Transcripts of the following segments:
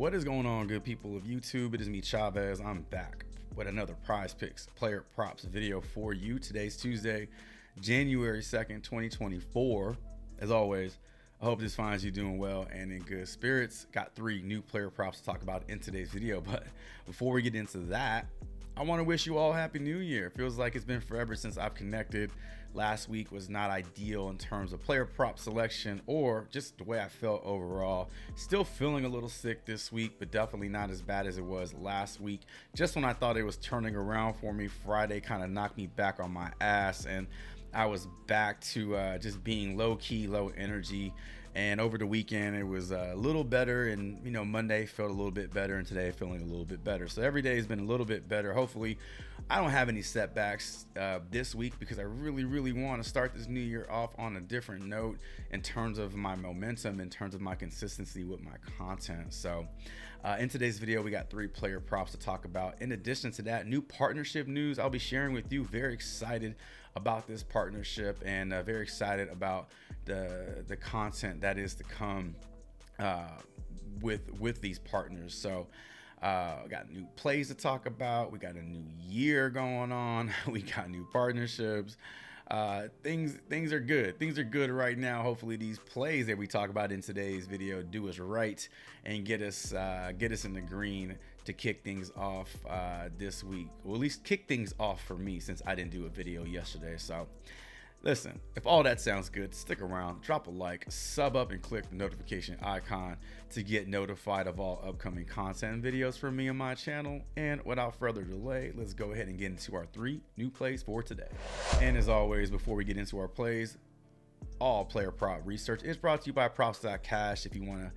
What is going on, good people of YouTube? It is me, Chavez. I'm back with another Prizepicks player props video for you. Today's Tuesday, January 2nd, 2024. As always, I hope this finds you doing well and in good spirits. Got 3 new player props to talk about in today's video, but before we get into that, I want to wish you all Happy New Year. It feels like it's been forever since I've connected. Last week was not ideal in terms of player prop selection or just the way I felt overall. Still feeling a little sick this week, but definitely not as bad as it was last week. Just when I thought it was turning around for me, Friday kind of knocked me back on my ass, and I was back to just being low-key, low energy. And over the weekend, it was a little better, and Monday felt a little bit better, and today feeling a little bit better. So every day has been a little bit better. Hopefully, I don't have any setbacks this week, because I really want to start this new year off on a different note in terms of my momentum, in terms of my consistency with my content. So in today's video, we got 3 player props to talk about. In addition to that, new partnership news I'll be sharing with you. Very excited about this partnership, and very excited about the content that is to come with these partners. So we got new plays to talk about. We got a new year going on. We got new partnerships. Things are good. Things are good right now. Hopefully these plays that we talk about in today's video do us right and get us in the green to kick things off this week. Well, at least kick things off for me, since I didn't do a video yesterday. So listen, if all that sounds good, stick around, drop a like, sub up, and click the notification icon to get notified of all upcoming content and videos from me on my channel. And without further delay, let's go ahead and get into our 3 new plays for today. And as always, before we get into our plays, all player prop research is brought to you by props.cash. If you want to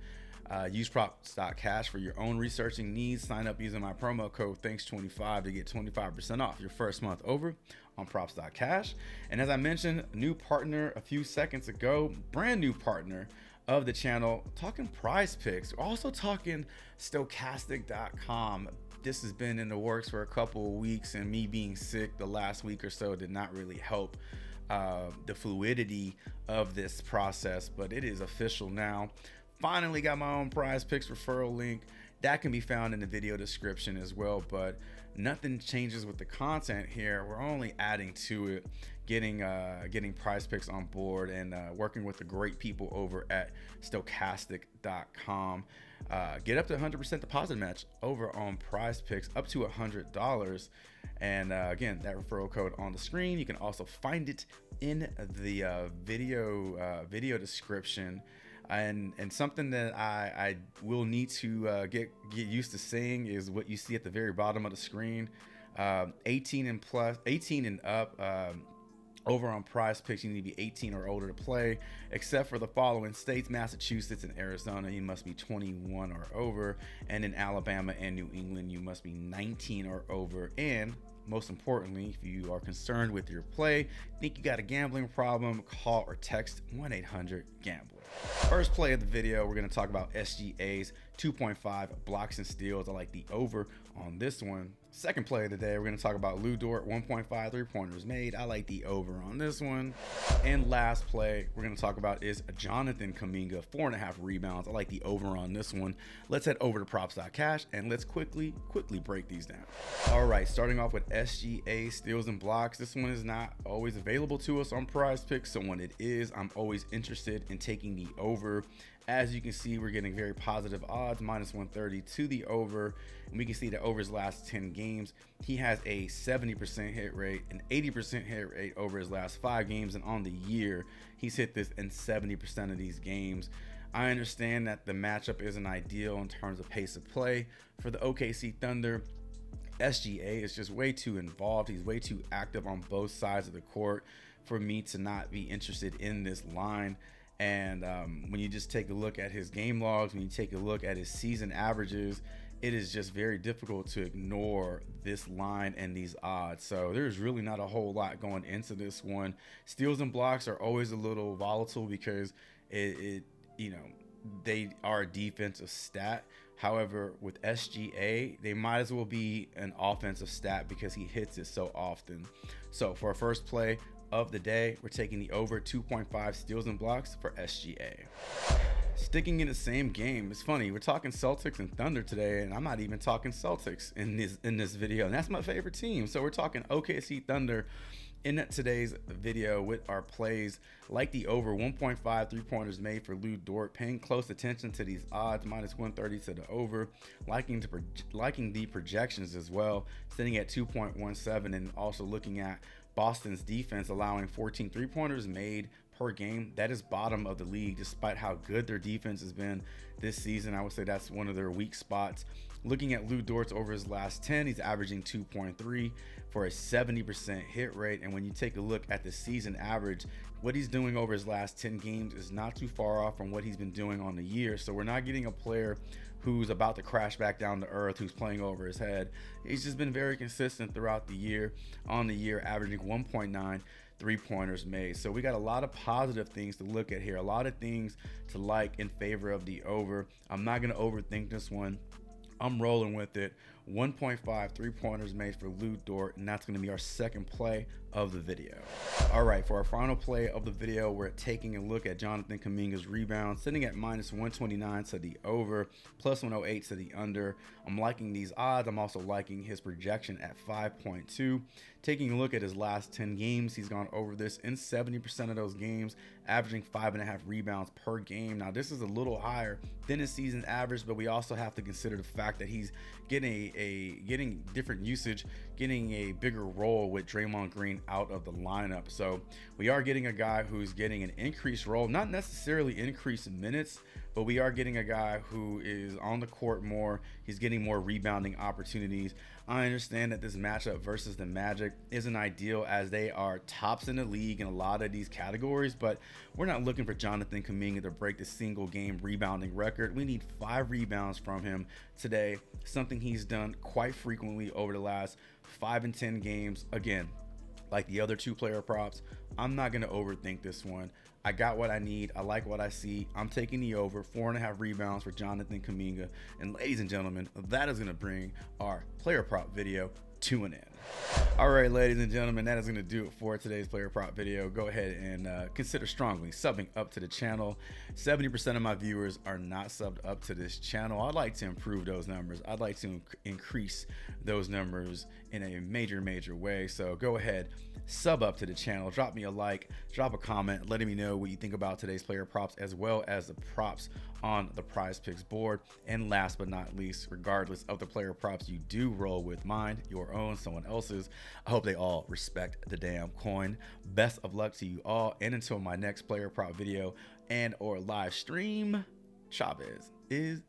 use props.cash for your own researching needs, sign up using my promo code thanks25 to get 25% off your first month over on props.cash. And as I mentioned, new partner a few seconds ago, brand new partner of the channel, talking Prizepicks. We're also talking stochastic.com. This has been in the works for a couple of weeks, and me being sick the last week or so did not really help the fluidity of this process, but it is official now. Finally got my own Prizepicks referral link that can be found in the video description as well, but nothing changes with the content here. We're only adding to it, getting Prizepicks on board, and working with the great people over at stochastic.com. Get up to 100% deposit match over on Prizepicks, up to $100. And again, that referral code on the screen. You can also find it in the video description. And something that I will need to get used to saying is what you see at the very bottom of the screen. 18 and up. Over on Prizepicks, you need to be 18 or older to play, except for the following states: Massachusetts and Arizona, you must be 21 or over, and in Alabama and New England, you must be 19 or over. And most importantly, if you are concerned with your play, think you got a gambling problem, call or text 1-800-GAMBLER. First play of the video, we're going to talk about SGA's 2.5 blocks and steals. I like the over on this one. Second play of the day, we're going to talk about Lou Dort, 1.5 3-pointers made. I like the over on this one. And last play we're going to talk about is Jonathan Kuminga, 4.5 rebounds. I like the over on this one. Let's head over to props.cash and let's quickly break these down. All right, starting off with SGA steals and blocks. This one is not always available to us on Prizepicks, so when it is, I'm always interested in taking the over. As you can see, we're getting very positive odds, -130 to the over. And we can see that over his last 10 games, he has a 70% hit rate, an 80% hit rate over his last 5 games. And on the year, he's hit this in 70% of these games. I understand that the matchup isn't ideal in terms of pace of play for the OKC Thunder. SGA is just way too involved. He's way too active on both sides of the court for me to not be interested in this line. And when you just take a look at his game logs, when you take a look at his season averages, it is just very difficult to ignore this line and these odds. So there's really not a whole lot going into this one. Steals and blocks are always a little volatile because they are a defensive stat. However, with SGA, they might as well be an offensive stat because he hits it so often. So for our first play of the day, we're taking the over 2.5 steals and blocks for SGA. Sticking in the same game, it's funny, we're talking Celtics and Thunder today, and I'm not even talking Celtics in this video, and that's my favorite team. So we're talking OKC Thunder in today's video with our plays. Like the over 1.5 3-pointers made for Lou Dort, paying close attention to these odds, minus 130 to the over, liking the projections as well, sitting at 2.17, and also looking at Boston's defense allowing 14 3-pointers made per game. That is bottom of the league, despite how good their defense has been this season. I would say that's one of their weak spots. Looking at Lou Dort's over his last 10, he's averaging 2.3 for a 70% hit rate. And when you take a look at the season average, what he's doing over his last 10 games is not too far off from what he's been doing on the year. So we're not getting a player who's about to crash back down to earth, who's playing over his head. He's just been very consistent throughout the year, on the year, averaging 1.9 3-pointers made. So we got a lot of positive things to look at here, a lot of things to like in favor of the over. I'm not going to overthink this one. I'm rolling with it. 1.5 3-pointers made for Lou Dort, and that's going to be our second play of the video. All right, for our final play of the video, we're taking a look at Jonathan Kuminga's rebound, sitting at minus 129 to the over, plus 108 to the under. I'm liking these odds. I'm also liking his projection at 5.2. Taking a look at his last 10 games, he's gone over this in 70% of those games, averaging 5.5 rebounds per game. Now, this is a little higher than his season average, but we also have to consider the fact that he's getting getting different usage, getting a bigger role with Draymond Green out of the lineup. So we are getting a guy who's getting an increased role, not necessarily increased minutes, but we are getting a guy who is on the court more. He's getting more rebounding opportunities. I understand that this matchup versus the Magic isn't ideal, as they are tops in the league in a lot of these categories, but we're not looking for Jonathan Kuminga to break the single game rebounding record. We need 5 rebounds from him today, something he's done quite frequently over the last 5 and 10 games. Again, like the other 2 player props, I'm not going to overthink this one. I got what I need. I like what I see. I'm taking the over 4.5 rebounds for Jonathan Kuminga. And ladies and gentlemen, that is going to bring our player prop video to an end. All right, ladies and gentlemen, that is going to do it for today's player prop video. Go ahead and consider strongly subbing up to the channel. 70% of my viewers are not subbed up to this channel. I'd like to improve those numbers. I'd like to increase those numbers in a major way. So go ahead, sub up to the channel, drop me a like, drop a comment, letting me know what you think about today's player props, as well as the props on the Prizepicks board. And last but not least, regardless of the player props you do roll with, mine, your own, someone else's, I hope they all respect the damn coin. Best of luck to you all, and until my next player prop video and or live stream, Chavez is